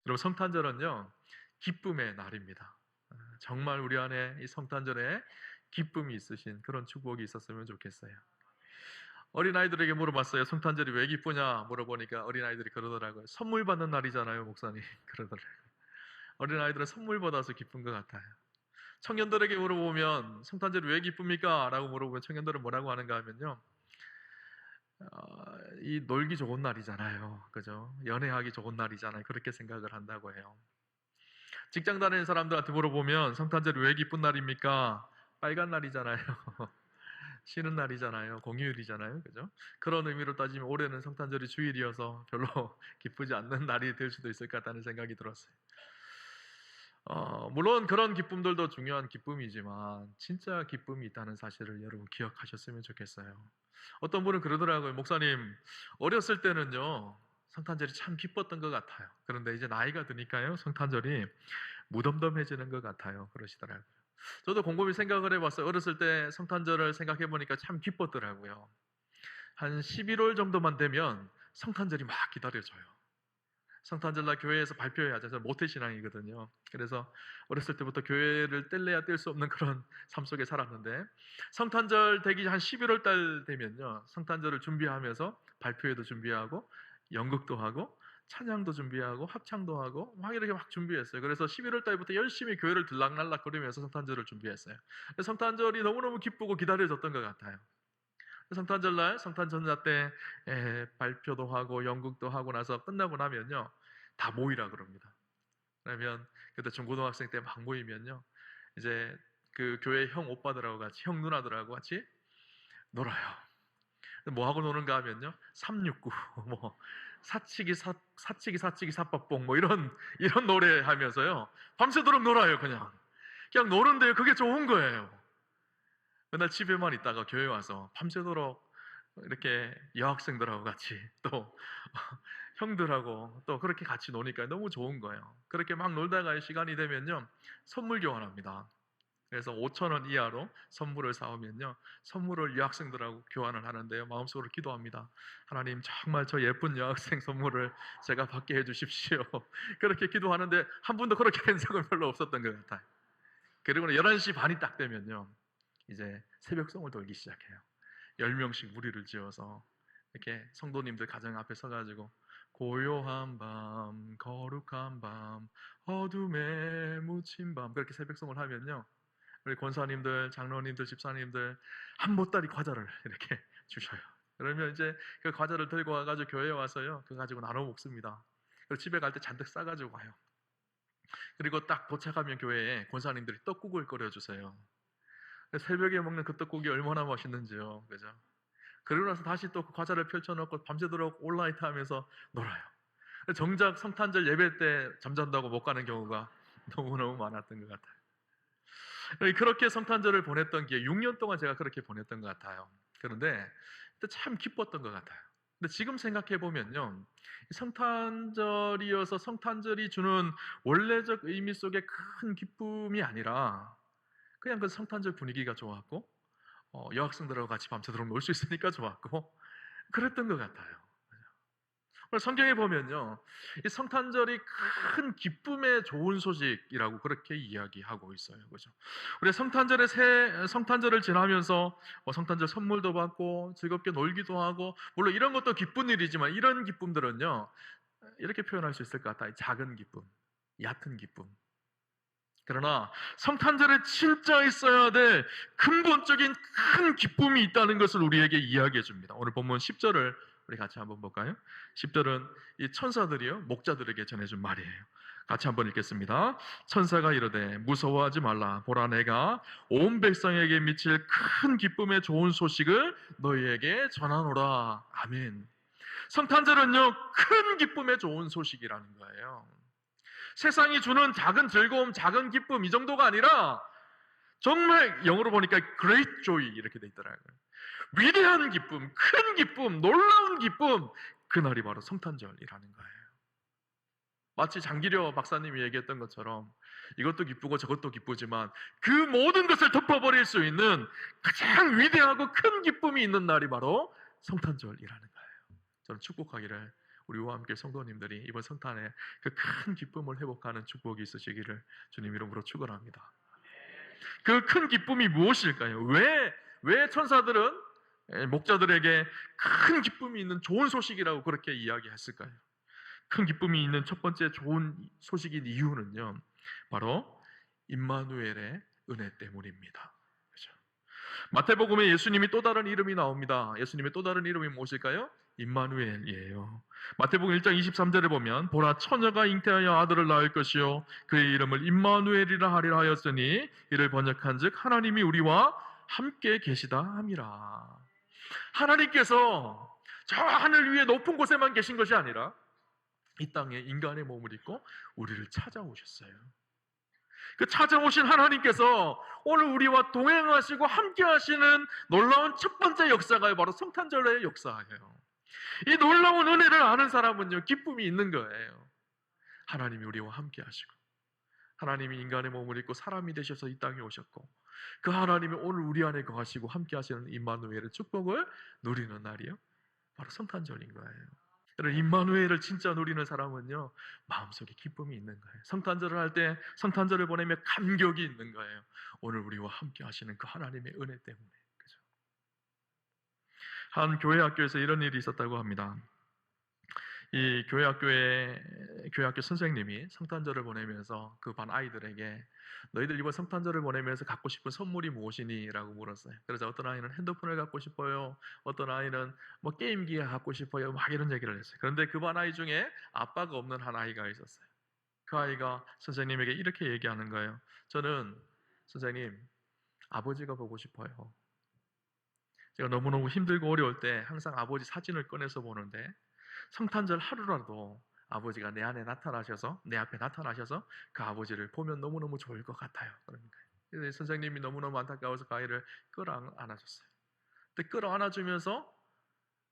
여러분, 성탄절은요, 기쁨의 날입니다. 정말 우리 안에 이 성탄절에 기쁨이 있으신 그런 축복이 있었으면 좋겠어요. 어린아이들에게 물어봤어요. 성탄절이 왜 기쁘냐 물어보니까 어린아이들이 그러더라고요. 선물 받는 날이잖아요, 목사님. 그러더라고요. 어린아이들은 선물 받아서 기쁜 것 같아요. 청년들에게 물어보면 성탄절이 왜 기쁩니까? 라고 물어보면 청년들은 뭐라고 하는가 하면요, 이 놀기 좋은 날이잖아요. 그죠? 연애하기 좋은 날이잖아요. 그렇게 생각을 한다고 해요. 직장 다니는 사람들한테 물어보면 성탄절이 왜 기쁜 날입니까? 빨간 날이잖아요. 쉬는 날이잖아요. 공휴일이잖아요. 그죠? 그런 의미로 따지면 올해는 성탄절이 주일이어서 별로 기쁘지 않는 날이 될 수도 있을 것 같다는 생각이 들었어요. 물론 그런 기쁨들도 중요한 기쁨이지만 진짜 기쁨이 있다는 사실을 여러분 기억하셨으면 좋겠어요. 어떤 분은 그러더라고요. 목사님, 어렸을 때는요, 성탄절이 참 기뻤던 것 같아요. 그런데 이제 나이가 드니까요, 성탄절이 무덤덤해지는 것 같아요. 그러시더라고요. 저도 곰곰이 생각을 해봤어요. 어렸을 때 성탄절을 생각해보니까 참 기뻤더라고요. 한 11월 정도만 되면 성탄절이 막 기다려져요. 성탄절날 교회에서 발표해야죠. 저는 모태신앙이거든요. 그래서 어렸을 때부터 교회를 뗄래야 뗄 수 없는 그런 삶 속에 살았는데, 성탄절 되기 한 11월 달 되면요, 성탄절을 준비하면서 발표회도 준비하고 연극도 하고 찬양도 준비하고 합창도 하고 막 이렇게 막 준비했어요. 그래서 11월 달부터 열심히 교회를 들락날락 거리면서 성탄절을 준비했어요. 성탄절이 너무너무 기쁘고 기다려졌던 것 같아요. 성탄절날 성탄전자 때 발표도 하고 연극도 하고 나서 끝나고 나면요, 다 모이라 그럽니다. 그러면 그때 중고등학생 때 막 모이면요, 이제 그 교회 형 오빠들하고 같이, 형 누나들하고 같이 놀아요. 뭐 하고 노는가 하면요, 369 뭐 사치기 사빠뽕 뭐 이런 노래 하면서요, 밤새도록 놀아요. 그냥 노는데 그게 좋은 거예요. 맨날 집에만 있다가 교회 와서 밤새도록 이렇게 여학생들하고 같이 또 형들하고 또 그렇게 같이 노니까 너무 좋은 거예요. 그렇게 막 놀다가 시간이 되면요, 선물 교환합니다. 그래서 5,000원 이하로 선물을 사오면요, 선물을 여학생들하고 교환을 하는데요, 마음속으로 기도합니다. 하나님, 정말 저 예쁜 여학생 선물을 제가 받게 해주십시오. 그렇게 기도하는데 한 번도 그렇게 된 적은 별로 없었던 것 같아요. 그리고 11시 반이 딱 되면요, 이제 새벽송을 돌기 시작해요. 10명씩 무리를 지어서 이렇게 성도님들 가정 앞에 서가지고, 고요한 밤, 거룩한 밤, 어둠에 묻힌 밤, 그렇게 새벽송을 하면요, 우리 권사님들, 장로님들, 집사님들 한 보따리 과자를 이렇게 주셔요. 그러면 이제 그 과자를 들고 와가지고 교회에 와서요, 그거 가지고 나눠 먹습니다. 그리고 집에 갈 때 잔뜩 싸가지고 가요. 그리고 딱 도착하면 교회에 권사님들이 떡국을 끓여주세요. 새벽에 먹는 그 떡국이 얼마나 맛있는지요. 그죠? 그러고 나서 다시 또 그 과자를 펼쳐놓고 밤새도록 온라이트 하면서 놀아요. 정작 성탄절 예배 때 잠잔다고 못 가는 경우가 너무너무 많았던 것 같아요. 그렇게 성탄절을 보냈던 게 6년 동안 제가 그렇게 보냈던 것 같아요. 그런데 참 기뻤던 것 같아요. 근데 지금 생각해 보면요, 성탄절이어서 성탄절이 주는 원래적 의미 속에 큰 기쁨이 아니라 그냥 그 성탄절 분위기가 좋았고, 여학생들하고 같이 밤새도록 놀 수 있으니까 좋았고, 그랬던 것 같아요. 성경에 보면요, 이 성탄절이 큰 기쁨의 좋은 소식이라고 그렇게 이야기하고 있어요. 그죠? 우리 성탄절을 지나면서 성탄절 선물도 받고 즐겁게 놀기도 하고, 물론 이런 것도 기쁜 일이지만 이런 기쁨들은요, 이렇게 표현할 수 있을 것 같아요. 작은 기쁨, 얕은 기쁨. 그러나 성탄절에 진짜 있어야 될 근본적인 큰 기쁨이 있다는 것을 우리에게 이야기해 줍니다. 오늘 본문 10절을 우리 같이 한번 볼까요? 10절은 이 천사들이요, 목자들에게 전해준 말이에요. 같이 한번 읽겠습니다. 천사가 이르되 무서워하지 말라. 보라, 내가 온 백성에게 미칠 큰 기쁨의 좋은 소식을 너희에게 전하노라. 아멘. 성탄절은요, 큰 기쁨의 좋은 소식이라는 거예요. 세상이 주는 작은 즐거움, 작은 기쁨, 이 정도가 아니라 정말 영어로 보니까 great joy 이렇게 돼 있더라고요. 위대한 기쁨, 큰 기쁨, 놀라운 기쁨, 그날이 바로 성탄절이라는 거예요. 마치 장기려 박사님이 얘기했던 것처럼 이것도 기쁘고 저것도 기쁘지만 그 모든 것을 덮어버릴 수 있는 가장 위대하고 큰 기쁨이 있는 날이 바로 성탄절이라는 거예요. 저는 축복하기를 우리와 함께 성도님들이 이번 성탄에 그 큰 기쁨을 회복하는 축복이 있으시기를 주님 이름으로 축원합니다. 그 큰 기쁨이 무엇일까요? 왜 천사들은 목자들에게 큰 기쁨이 있는 좋은 소식이라고 그렇게 이야기했을까요? 큰 기쁨이 있는 첫 번째 좋은 소식인 이유는요, 바로 임마누엘의 은혜 때문입니다. 그렇죠? 마태복음에 예수님이 또 다른 이름이 나옵니다. 예수님의 또 다른 이름이 무엇일까요? 임마누엘이에요. 마태복음 1장 23절에 보면 보라 처녀가 잉태하여 아들을 낳을 것이요 그의 이름을 임마누엘이라 하리라 하였으니 이를 번역한즉 하나님이 우리와 함께 계시다 함이라. 하나님께서 저 하늘 위에 높은 곳에만 계신 것이 아니라 이 땅에 인간의 몸을 입고 우리를 찾아오셨어요. 그 찾아오신 하나님께서 오늘 우리와 동행하시고 함께 하시는 놀라운 첫 번째 역사가 바로 성탄절의 역사예요. 이 놀라운 은혜를 아는 사람은요, 기쁨이 있는 거예요. 하나님이 우리와 함께 하시고 하나님이 인간의 몸을 입고 사람이 되셔서 이 땅에 오셨고 그 하나님이 오늘 우리 안에 거하시고 함께 하시는 임마누엘의 축복을 누리는 날이요, 바로 성탄절인 거예요. 여러분, 임마누엘을 진짜 누리는 사람은요, 마음속에 기쁨이 있는 거예요. 성탄절을 할 때 성탄절을 보내며 감격이 있는 거예요. 오늘 우리와 함께 하시는 그 하나님의 은혜 때문에. 그죠? 한 교회 학교에서 이런 일이 있었다고 합니다. 이 교회 학교 선생님이 성탄절을 보내면서 그 반 아이들에게 너희들 이번 성탄절을 보내면서 갖고 싶은 선물이 무엇이니? 라고 물었어요. 그래서 어떤 아이는 핸드폰을 갖고 싶어요, 어떤 아이는 뭐 게임기가 갖고 싶어요, 막 이런 얘기를 했어요. 그런데 그 반 아이 중에 아빠가 없는 한 아이가 있었어요. 그 아이가 선생님에게 이렇게 얘기하는 거예요. 저는 선생님, 아버지가 보고 싶어요. 제가 너무너무 힘들고 어려울 때 항상 아버지 사진을 꺼내서 보는데 성탄절 하루라도 아버지가 내 앞에 나타나셔서 그 아버지를 보면 너무너무 좋을 것 같아요. 그러니까 선생님이 너무너무 안타까워서 그 아이를 끌어안아줬어요. 근데 끌어안아주면서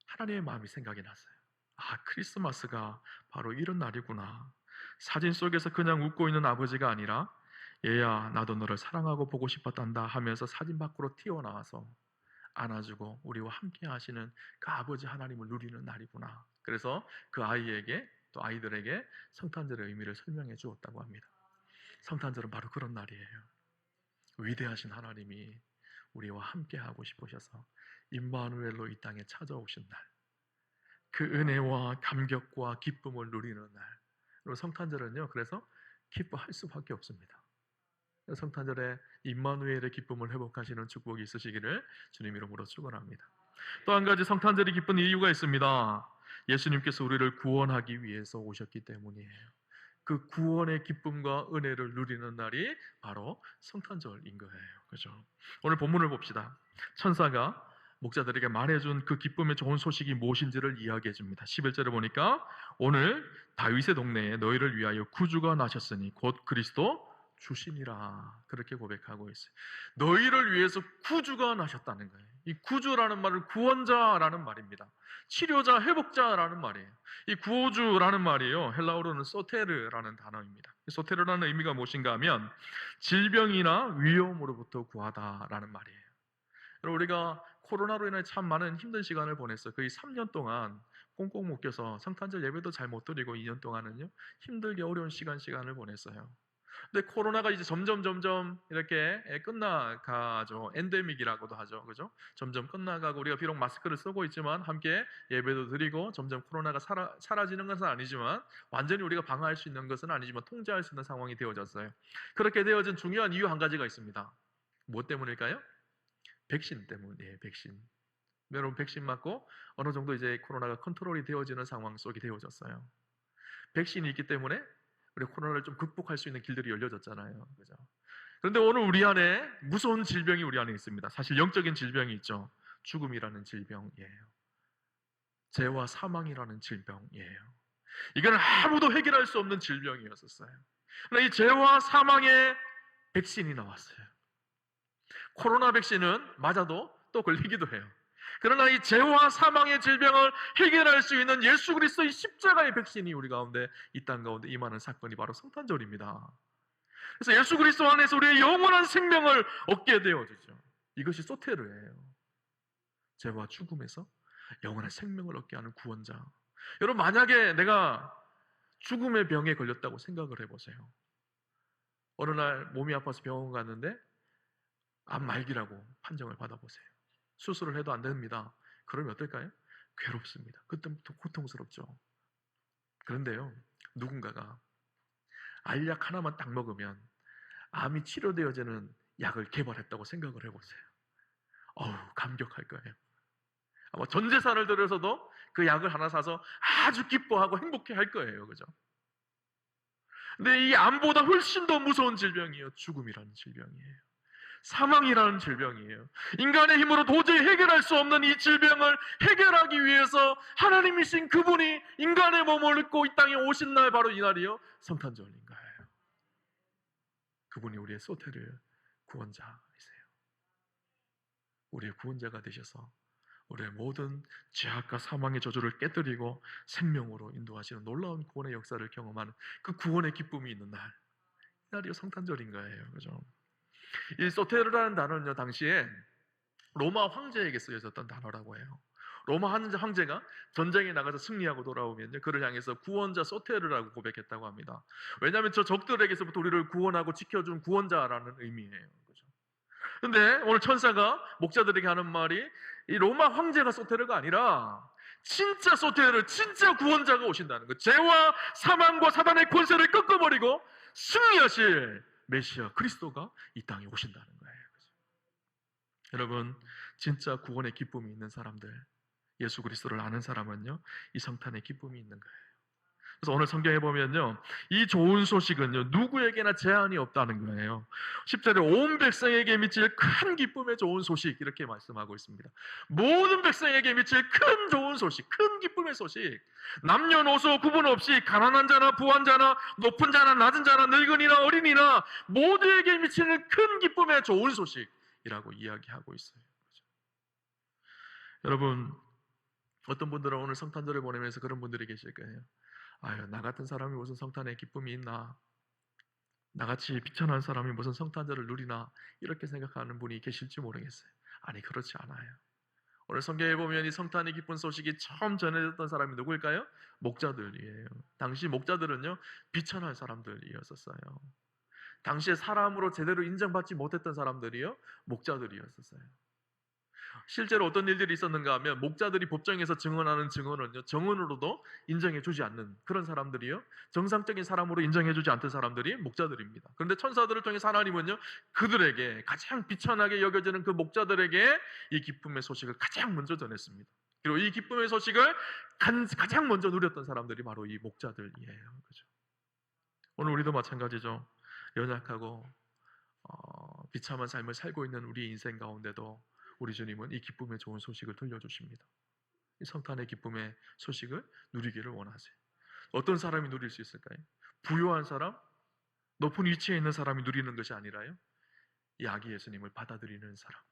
하나님의 마음이 생각이 났어요. 아, 크리스마스가 바로 이런 날이구나. 사진 속에서 그냥 웃고 있는 아버지가 아니라 얘야, 나도 너를 사랑하고 보고 싶었단다 하면서 사진 밖으로 튀어나와서 안아주고 우리와 함께 하시는 그 아버지 하나님을 누리는 날이구나. 그래서 그 아이에게, 또 아이들에게 성탄절의 의미를 설명해 주었다고 합니다. 성탄절은 바로 그런 날이에요. 위대하신 하나님이 우리와 함께 하고 싶으셔서 임마누엘로 이 땅에 찾아오신 날, 그 은혜와 감격과 기쁨을 누리는 날. 그리고 성탄절은요, 그래서 기뻐할 수밖에 없습니다. 성탄절에 임마누엘의 기쁨을 회복하시는 축복이 있으시기를 주님 이름으로 축원합니다. 또 한 가지 성탄절이 기쁜 이유가 있습니다. 예수님께서 우리를 구원하기 위해서 오셨기 때문이에요. 그 구원의 기쁨과 은혜를 누리는 날이 바로 성탄절인 거예요. 그죠? 오늘 본문을 봅시다. 천사가 목자들에게 말해준 그 기쁨의 좋은 소식이 무엇인지를 이야기해 줍니다. 11절에 보니까 오늘 다윗의 동네에 너희를 위하여 구주가 나셨으니 곧 그리스도 주시니라, 그렇게 고백하고 있어요. 너희를 위해서 구주가 나셨다는 거예요. 이 구주라는 말은 구원자라는 말입니다. 치료자, 회복자라는 말이에요. 이 구호주라는 말이에요, 헬라어로는 소테르라는 단어입니다. 소테르라는 의미가 무엇인가 하면 질병이나 위험으로부터 구하다라는 말이에요. 우리가 코로나로 인해 참 많은 힘든 시간을 보냈어요. 거의 3년 동안 꽁꽁 묶여서 성탄절 예배도 잘 못 드리고 2년 동안은요, 힘들게 어려운 시간을 보냈어요. 근데 코로나가 이제 점점 이렇게 끝나가죠. 엔데믹이라고도 하죠. 그죠? 점점 끝나가고 우리가 비록 마스크를 쓰고 있지만 함께 예배도 드리고 점점 코로나가 사라지는 것은 아니지만 완전히 우리가 방어할 수 있는 것은 아니지만 통제할 수 있는 상황이 되어졌어요. 그렇게 되어진 중요한 이유 한 가지가 있습니다. 무엇 때문일까요? 백신 때문이에요. 백신. 여러분, 백신 맞고 어느 정도 이제 코로나가 컨트롤이 되어지는 상황 속이 되어졌어요. 백신이 있기 때문에 우리 코로나를 좀 극복할 수 있는 길들이 열려졌잖아요. 그죠? 그런데 오늘 우리 안에 무서운 질병이 우리 안에 있습니다. 사실 영적인 질병이 있죠. 죽음이라는 질병이에요. 죄와 사망이라는 질병이에요. 이건 아무도 해결할 수 없는 질병이었었어요. 그러나 이 죄와 사망의 백신이 나왔어요. 코로나 백신은 맞아도 또 걸리기도 해요. 그러나 이 죄와 사망의 질병을 해결할 수 있는 예수 그리스도의 십자가의 백신이 우리 가운데, 이 땅 가운데 임하는 사건이 바로 성탄절입니다. 그래서 예수 그리스도 안에서 우리의 영원한 생명을 얻게 되어지죠. 이것이 소테르예요. 죄와 죽음에서 영원한 생명을 얻게 하는 구원자. 여러분, 만약에 내가 죽음의 병에 걸렸다고 생각을 해보세요. 어느 날 몸이 아파서 병원 갔는데 암 말기라고 판정을 받아보세요. 수술을 해도 안 됩니다. 그러면 어떨까요? 괴롭습니다. 그때부터 고통스럽죠. 그런데요, 누군가가 알약 하나만 딱 먹으면 암이 치료되어지는 약을 개발했다고 생각을 해보세요. 감격할 거예요. 아마 전 재산을 들여서도 그 약을 하나 사서 아주 기뻐하고 행복해 할 거예요. 그죠? 근데 이 암보다 훨씬 더 무서운 질병이에요. 죽음이라는 질병이에요. 사망이라는 질병이에요. 인간의 힘으로 도저히 해결할 수 없는 이 질병을 해결하기 위해서 하나님이신 그분이 인간의 몸을 입고 이 땅에 오신 날, 바로 이 날이요, 성탄절인 거예요. 그분이 우리의 소테르 구원자이세요. 우리의 구원자가 되셔서 우리의 모든 죄악과 사망의 저주를 깨뜨리고 생명으로 인도하시는 놀라운 구원의 역사를 경험하는 그 구원의 기쁨이 있는 날, 이 날이 성탄절인 거예요. 그죠? 이 소테르라는 단어는요, 당시에 로마 황제에게 쓰여졌던 단어라고 해요. 로마 황제가 전쟁에 나가서 승리하고 돌아오면요, 그를 향해서 구원자 소테르라고 고백했다고 합니다. 왜냐하면 저 적들에게서부터 우리를 구원하고 지켜준 구원자라는 의미예요. 그죠? 근데 오늘 천사가 목자들에게 하는 말이, 이 로마 황제가 소테르가 아니라 진짜 소테르, 진짜 구원자가 오신다는 것. 죄와 사망과 사단의 권세를 꺾어버리고 승리하실 메시아 그리스도가 이 땅에 오신다는 거예요. 그죠? 여러분, 진짜 구원의 기쁨이 있는 사람들, 예수 그리스도를 아는 사람은요, 이 성탄의 기쁨이 있는 거예요. 그래서 오늘 성경에 보면요, 이 좋은 소식은요, 누구에게나 제한이 없다는 거예요. 10절에 온 백성에게 미칠 큰 기쁨의 좋은 소식, 이렇게 말씀하고 있습니다. 모든 백성에게 미칠 큰 좋은 소식, 큰 기쁨의 소식. 남녀노소 구분 없이 가난한 자나 부한 자나 높은 자나 낮은 자나 늙은이나 어린이나 모두에게 미치는 큰 기쁨의 좋은 소식이라고 이야기하고 있어요. 그렇죠? 여러분, 어떤 분들은 오늘 성탄절을 보내면서 그런 분들이 계실 거예요. 아유, 나 같은 사람이 무슨 성탄의 기쁨이 있나? 나같이 비천한 사람이 무슨 성탄절을 누리나? 이렇게 생각하는 분이 계실지 모르겠어요. 아니, 그렇지 않아요. 오늘 성경에 보면 이 성탄의 기쁜 소식이 처음 전해졌던 사람이 누구일까요? 목자들이에요. 당시 목자들은요, 비천한 사람들이었었어요. 당시에 사람으로 제대로 인정받지 못했던 사람들이요, 목자들이었었어요. 실제로 어떤 일들이 있었는가 하면, 목자들이 법정에서 증언하는 증언은요, 정언으로도 인정해주지 않는 그런 사람들이요, 정상적인 사람으로 인정해주지 않던 사람들이 목자들입니다. 그런데 천사들을 통해서 하나님은요, 그들에게, 가장 비천하게 여겨지는 그 목자들에게 이 기쁨의 소식을 가장 먼저 전했습니다. 그리고 이 기쁨의 소식을 가장 먼저 누렸던 사람들이 바로 이 목자들이에요. 그죠? 오늘 우리도 마찬가지죠. 연약하고 비참한 삶을 살고 있는 우리 인생 가운데도 우리 주님은 이 기쁨의 좋은 소식을 들려주십니다. 이 성탄의 기쁨의 소식을 누리기를 원하세요. 어떤 사람이 누릴 수 있을까요? 부유한 사람, 높은 위치에 있는 사람이 누리는 것이 아니라요, 이 아기 예수님을 받아들이는 사람,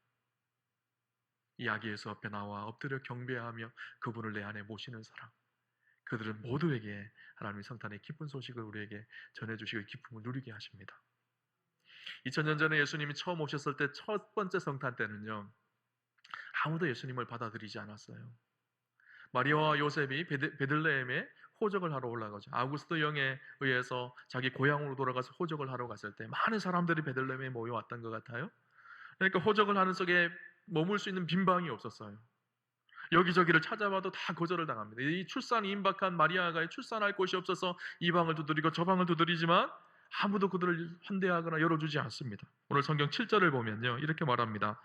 이 아기 예수 앞에 나와 엎드려 경배하며 그분을 내 안에 모시는 사람, 그들은 모두에게 하나님의 성탄의 기쁜 소식을 우리에게 전해주시고 이 기쁨을 누리게 하십니다. 2000년 전에 예수님이 처음 오셨을 때 첫 번째 성탄 때는요, 아무도 예수님을 받아들이지 않았어요. 마리아와 요셉이 베들레헴에 호적을 하러 올라가죠. 아우구스도 영에 의해서 자기 고향으로 돌아가서 호적을 하러 갔을 때 많은 사람들이 베들레헴에 모여왔던 것 같아요. 그러니까 호적을 하는 속에 머물 수 있는 빈방이 없었어요. 여기저기를 찾아봐도 다 거절을 당합니다. 이 출산이 임박한 마리아가 출산할 곳이 없어서 이 방을 두드리고 저 방을 두드리지만 아무도 그들을 환대하거나 열어주지 않습니다. 오늘 성경 7절을 보면요, 이렇게 말합니다.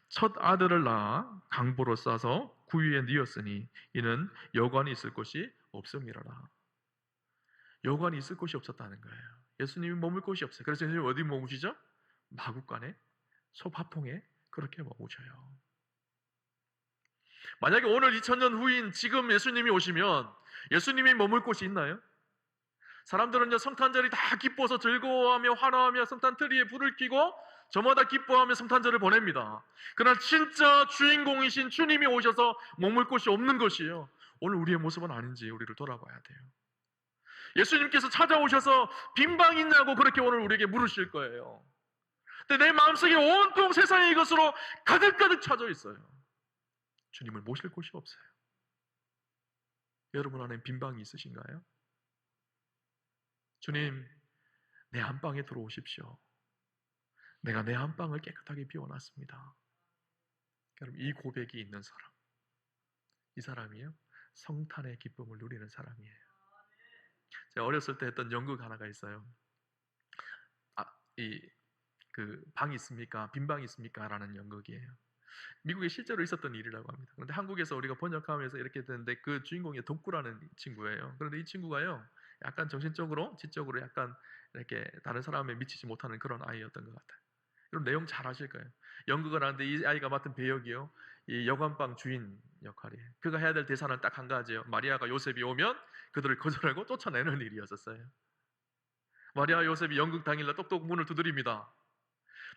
첫 아들을 낳아 강보로 싸서 구유에 뉘었으니 이는 여관이 있을 곳이 없음이라라. 여관이 있을 곳이 없었다는 거예요. 예수님이 머물 곳이 없어요. 그래서 예수님이 어디 머무시죠? 마구간에, 솥밥통에 그렇게 머무셔요. 만약에 오늘 2000년 후인 지금 예수님이 오시면 예수님이 머물 곳이 있나요? 사람들은요, 성탄절이 다 기뻐서 즐거워하며 환호하며 성탄트리에 불을 켜고 저마다 기뻐하며 성탄절을 보냅니다. 그러나 진짜 주인공이신 주님이 오셔서 머물 곳이 없는 것이에요. 오늘 우리의 모습은 아닌지 우리를 돌아봐야 돼요. 예수님께서 찾아오셔서 빈방 있냐고 그렇게 오늘 우리에게 물으실 거예요. 근데 내 마음속에 온통 세상의 이것으로 가득가득 차져 있어요. 주님을 모실 곳이 없어요. 여러분 안에 빈방이 있으신가요? 주님, 내 안방에 들어오십시오. 내가 내 안방을 깨끗하게 비워놨습니다. 여러분, 이 고백이 있는 사람, 이 사람이요, 성탄의 기쁨을 누리는 사람이에요. 제가 어렸을 때 했던 연극 하나가 있어요. 방이 있습니까? 빈방이 있습니까? 라는 연극이에요. 미국에 실제로 있었던 일이라고 합니다. 그런데 한국에서 우리가 번역하면서 이렇게 되는데, 그 주인공이 덕구라는 친구예요. 그런데 이 친구가요, 약간 정신적으로, 지적으로 약간 이렇게 다른 사람에 미치지 못하는 그런 아이였던 것 같아요. 그럼 내용 잘 아실 거예요. 연극을 하는데 이 아이가 맡은 배역이요, 이 여관방 주인 역할이에요. 그가 해야 될 대사는 딱 한 가지예요. 마리아가 요셉이 오면 그들을 거절하고 쫓아내는 일이었었어요. 마리아 요셉이 연극 당일날 똑똑 문을 두드립니다.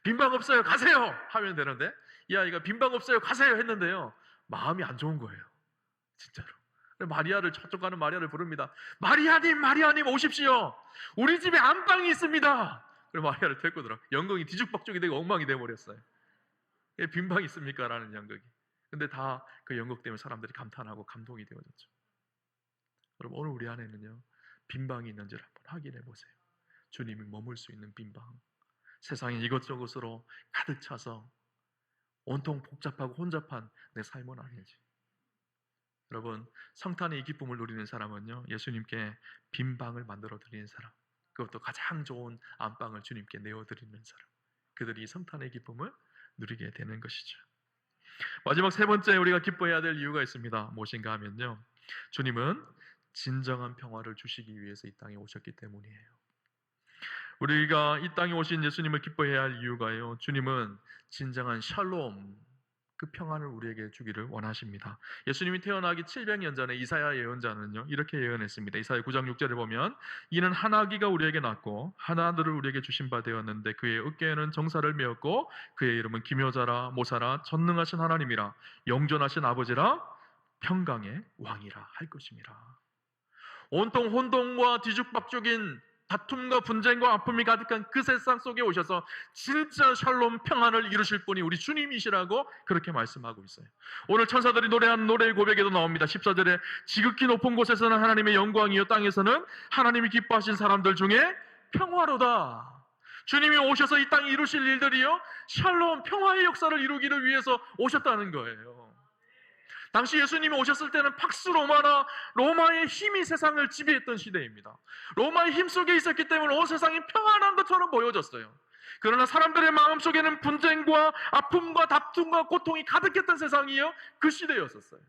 빈방 없어요, 가세요! 하면 되는데, 이 아이가 빈방 없어요, 가세요! 했는데요, 마음이 안 좋은 거예요. 진짜로. 마리아를, 저쪽 가는 마리아를 부릅니다. 마리아님, 마리아님 오십시오. 우리 집에 안방이 있습니다. 그래서 마리아를 데리고 들어. 연극이 뒤죽박죽이 되고 엉망이 돼버렸어요. 빈방이 있습니까? 라는 연극이. 근데 다 그 연극 때문에 사람들이 감탄하고 감동이 되어졌죠. 여러분, 오늘 우리 안에는요, 빈방이 있는지를 한번 확인해 보세요. 주님이 머물 수 있는 빈방. 세상에 이것저것으로 가득 차서 온통 복잡하고 혼잡한 내 삶은 아니지. 여러분, 성탄의 이 기쁨을 누리는 사람은요, 예수님께 빈방을 만들어 드리는 사람, 그것도 가장 좋은 안방을 주님께 내어 드리는 사람, 그들이 성탄의 기쁨을 누리게 되는 것이죠. 마지막 세 번째 우리가 기뻐해야 될 이유가 있습니다. 무엇인가 하면요, 주님은 진정한 평화를 주시기 위해서 이 땅에 오셨기 때문이에요. 우리가 이 땅에 오신 예수님을 기뻐해야 할 이유가요, 주님은 진정한 샬롬, 그 평안을 우리에게 주기를 원하십니다. 예수님이 태어나기 700년 전에 이사야 예언자는요, 이렇게 예언했습니다. 이사야 9장 6절에 보면, 이는 한 아기가 우리에게 낳고 한 아들을 우리에게 주신 바 되었는데 그의 어깨에는 정사를 메었고 그의 이름은 기묘자라, 모사라, 전능하신 하나님이라, 영존하신 아버지라, 평강의 왕이라 할 것입니다. 온통 혼돈과 뒤죽박죽인 다툼과 분쟁과 아픔이 가득한 그 세상 속에 오셔서 진짜 샬롬 평안을 이루실 분이 우리 주님이시라고 그렇게 말씀하고 있어요. 오늘 천사들이 노래하는 노래의 고백에도 나옵니다. 14절에 지극히 높은 곳에서는 하나님의 영광이요, 땅에서는 하나님이 기뻐하신 사람들 중에 평화로다. 주님이 오셔서 이 땅에 이루실 일들이요, 샬롬 평화의 역사를 이루기를 위해서 오셨다는 거예요. 당시 예수님이 오셨을 때는 팍스 로마나 로마의 힘이 세상을 지배했던 시대입니다. 로마의 힘 속에 있었기 때문에 온 세상이 평안한 것처럼 보여졌어요. 그러나 사람들의 마음속에는 분쟁과 아픔과 다툼과 고통이 가득했던 세상이요, 그 시대였었어요.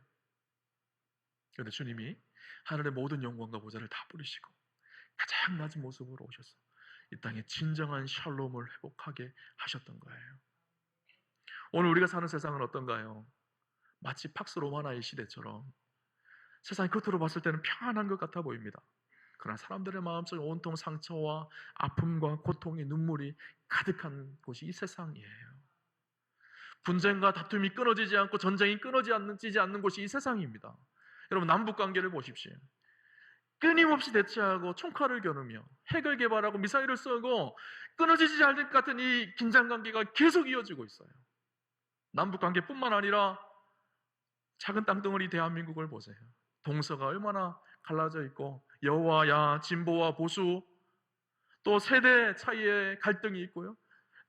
그런데 주님이 하늘의 모든 영광과 보좌를 다 뿌리시고 가장 낮은 모습으로 오셔서 이 땅에 진정한 샬롬을 회복하게 하셨던 거예요. 오늘 우리가 사는 세상은 어떤가요? 마치 팍스 로마나의 시대처럼 세상이 겉으로 봤을 때는 평안한 것 같아 보입니다. 그러나 사람들의 마음속에 온통 상처와 아픔과 고통의 눈물이 가득한 곳이 이 세상이에요. 분쟁과 다툼이 끊어지지 않고 전쟁이 끊어지지 않는 곳이 이 세상입니다. 여러분, 남북관계를 보십시오. 끊임없이 대치하고 총칼을 겨누며 핵을 개발하고 미사일을 쏘고 끊어지지 않을 것 같은 이 긴장관계가 계속 이어지고 있어요. 남북관계뿐만 아니라 작은 땅덩어리 대한민국을 보세요. 동서가 얼마나 갈라져 있고, 여와 야, 진보와 보수, 또 세대 차이의 갈등이 있고요,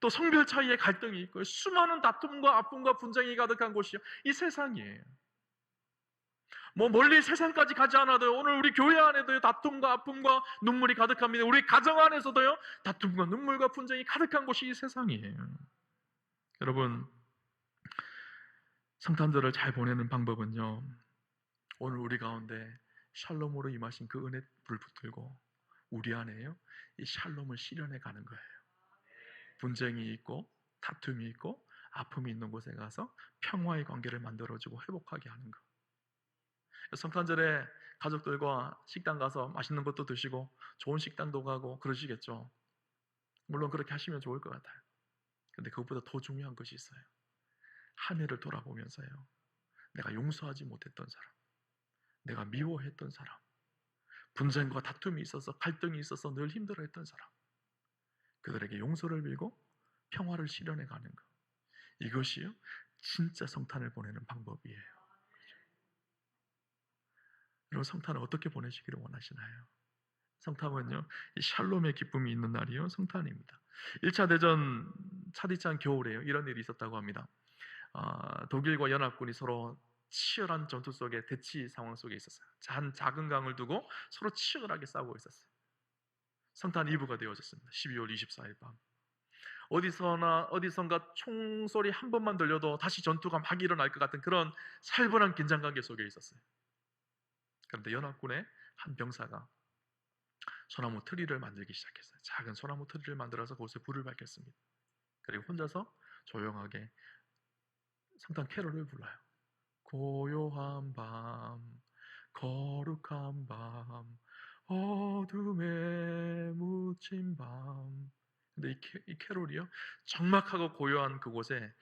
또 성별 차이의 갈등이 있고요, 수많은 다툼과 아픔과 분쟁이 가득한 곳이요, 이 세상이에요. 멀리 세상까지 가지 않아도요, 오늘 우리 교회 안에도요, 다툼과 아픔과 눈물이 가득합니다. 우리 가정 안에서도요, 다툼과 눈물과 분쟁이 가득한 곳이 이 세상이에요. 여러분, 성탄절을 잘 보내는 방법은요, 오늘 우리 가운데 샬롬으로 임하신 그 은혜 불 붙들고 우리 안에요, 이 샬롬을 실현해 가는 거예요. 분쟁이 있고 다툼이 있고 아픔이 있는 곳에 가서 평화의 관계를 만들어주고 회복하게 하는 거. 성탄절에 가족들과 식당 가서 맛있는 것도 드시고 좋은 식당도 가고 그러시겠죠. 물론 그렇게 하시면 좋을 것 같아요. 근데 그것보다 더 중요한 것이 있어요. 한 해를 돌아보면서요, 내가 용서하지 못했던 사람, 내가 미워했던 사람, 분쟁과 다툼이 있어서 갈등이 있어서 늘 힘들어했던 사람, 그들에게 용서를 빌고 평화를 실현해 가는 것, 이것이요 진짜 성탄을 보내는 방법이에요. 여러분 성탄을 어떻게 보내시기를 원하시나요? 성탄은요, 이 샬롬의 기쁨이 있는 날이요 성탄입니다. 1차 대전 차디찬 겨울에요 이런 일이 있었다고 합니다. 독일과 연합군이 서로 치열한 전투 속에 대치 상황 속에 있었어요. 한 작은 강을 두고 서로 치열하게 싸우고 있었어요. 성탄 이브가 되어졌습니다. 12월 24일 밤. 어디선가 총소리 한 번만 들려도 다시 전투가 막 일어날 것 같은 그런 살벌한 긴장 관계 속에 있었어요. 그런데 연합군의 한 병사가 소나무 트리를 만들기 시작했어요. 작은 소나무 트리를 만들어서 그곳에 불을 밝혔습니다. 그리고 혼자서 조용하게 성탄 캐롤을 불러요. 고요한 밤, 거룩한 밤, 어둠에 묻힌 밤. 근데 이 캐롤이요, 적막하고 고요한 그곳에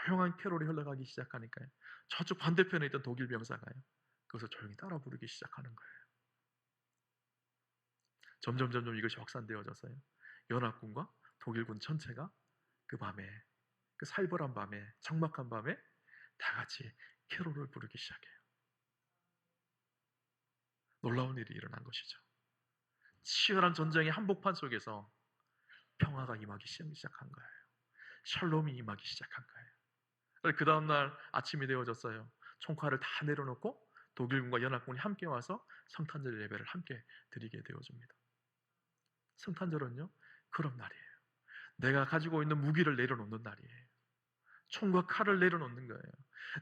조용한 캐롤이 흘러가기 시작하니까요, 저쪽 반대편에 있던 독일 병사가요, 그것을 조용히 따라 부르기 시작하는 거예요. 점점 이것이 확산되어져서요, 연합군과 독일군 전체가 그 밤에, 그 살벌한 밤에, 적막한 밤에 다 같이 캐롤을 부르기 시작해요. 놀라운 일이 일어난 것이죠. 치열한 전쟁의 한복판 속에서 평화가 임하기 시작한 거예요. 샬롬이 임하기 시작한 거예요. 그 다음날 아침이 되어졌어요. 총칼을 다 내려놓고 독일군과 연합군이 함께 와서 성탄절 예배를 함께 드리게 되어집니다. 성탄절은요, 그런 날이에요. 내가 가지고 있는 무기를 내려놓는 날이에요. 총과 칼을 내려놓는 거예요.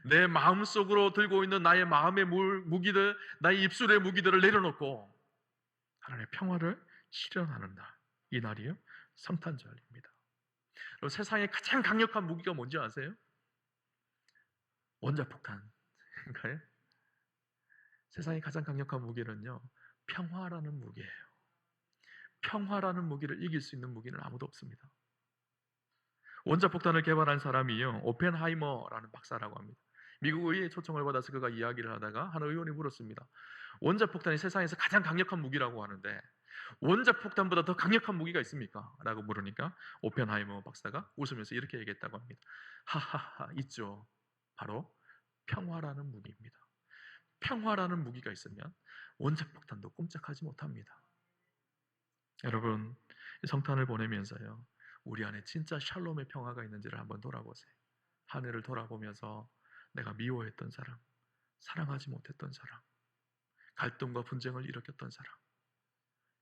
내 마음속으로 들고 있는 나의 마음의 무기들, 나의 입술의 무기들을 내려놓고 하나님의 평화를 실현하는 날, 이 날이요 성탄절입니다. 그리고 세상에 가장 강력한 무기가 뭔지 아세요? 원자폭탄인가요? 세상에 가장 강력한 무기는요, 평화라는 무기예요. 평화라는 무기를 이길 수 있는 무기는 아무도 없습니다. 원자폭탄을 개발한 사람이요, 오펜하이머라는 박사라고 합니다. 미국 의회에 초청을 받아서 그가 이야기를 하다가 한 의원이 물었습니다. 원자폭탄이 세상에서 가장 강력한 무기라고 하는데 원자폭탄보다 더 강력한 무기가 있습니까? 라고 물으니까 오펜하이머 박사가 웃으면서 이렇게 얘기했다고 합니다. 하하하, 있죠. 바로 평화라는 무기입니다. 평화라는 무기가 있으면 원자폭탄도 꼼짝하지 못합니다. 여러분, 성탄을 보내면서요, 우리 안에 진짜 샬롬의 평화가 있는지를 한번 돌아보세요. 하늘을 돌아보면서 내가 미워했던 사람, 사랑하지 못했던 사람, 갈등과 분쟁을 일으켰던 사람,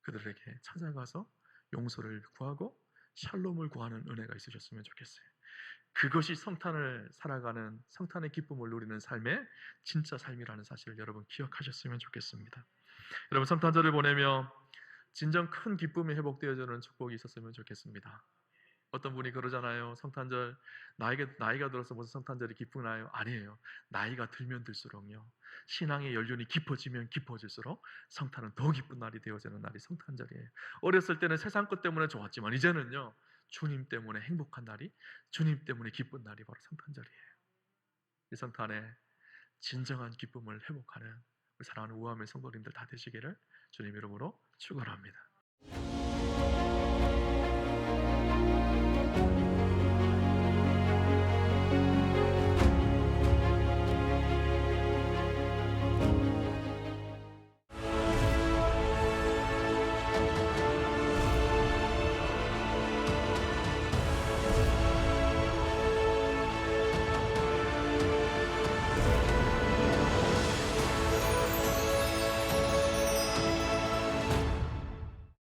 그들에게 찾아가서 용서를 구하고 샬롬을 구하는 은혜가 있으셨으면 좋겠어요. 그것이 성탄을 살아가는, 성탄의 기쁨을 누리는 삶의 진짜 삶이라는 사실을 여러분 기억하셨으면 좋겠습니다. 여러분, 성탄절을 보내며 진정 큰 기쁨이 회복되어지는 축복이 있었으면 좋겠습니다. 어떤 분이 그러잖아요. 성탄절, 나이가 들어서 무슨 성탄절이 기쁘나요? 아니에요. 나이가 들면 들수록요, 신앙의 연륜이 깊어지면 깊어질수록 성탄은 더 기쁜 날이 되어지는 날이 성탄절이에요. 어렸을 때는 세상 것 때문에 좋았지만 이제는요, 주님 때문에 행복한 날이, 주님 때문에 기쁜 날이 바로 성탄절이에요. 이 성탄에 진정한 기쁨을 회복하는 우리 사랑하는 우아함의 성도님들 다 되시기를 주님 이름으로 축원합니다.